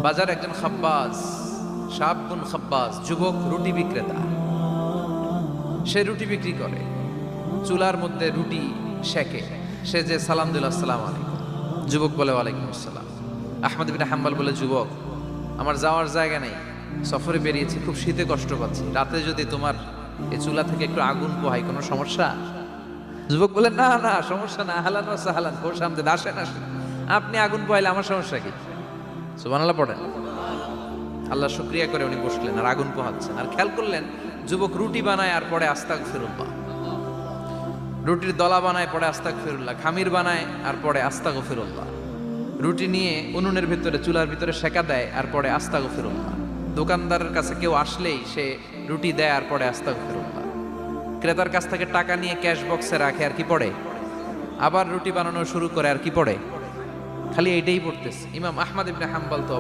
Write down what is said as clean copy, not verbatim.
বাজার একজন খাব্বাজ, শাবুন খাব্বাজ, যুবক রুটি বিক্রেতা। সে রুটি বিক্রি করে, চুলার মধ্যে রুটি সেকে। সে যে সালাম দিল, আসসালামু আলাইকুম, যুবক বলে ওয়ালাইকুম আসসালাম। আহমদ ইবনে হাম্বল বলে, যুবক আমার যাওয়ার জায়গা নেই, সফরে বেরিয়েছি, খুব শীতে কষ্ট পাচ্ছি, রাতে যদি তোমার এই চুলা থেকে একটু আগুন পোহাই কোনো সমস্যা? যুবক বলে, না না সমস্যা না, আহলান ওয়া সাহলান, খোশ আমদেদ, আসেন আসেন, আপনি আগুন পোহাইলে আমার সমস্যা কি? সুবহানাল্লাহ পড়েন। আল্লাহ শুকরিয়া করে উনি বসলেন আর আগুন পোহাচ্ছেন, আর খেয়াল করলেন যুবক রুটি বানায় আর পরে আস্তাগফিরুল্লাহ, রুটির দলা বানায় পরে আস্তাগফিরুল্লাহ, খামির বানায় আর পরে আস্তাগফিরুল্লাহ, রুটি নিয়ে উনুনের ভিতরে চুলার ভিতরে সেকা দেয় আর পরে আস্তাগফিরুল্লাহ, দোকানদারের কাছে কেউ আসলেই সে রুটি দেয় আর পরে আস্তাগফিরুল্লাহ, ক্রেতার কাছ থেকে টাকা নিয়ে ক্যাশ বক্সে রাখে আর কি পড়ে, আবার রুটি বানানো শুরু করে আর কি পড়ে, খালি এইটাই পড়তেছে। ইমাম আহমদ ইবনে হাম্বল তো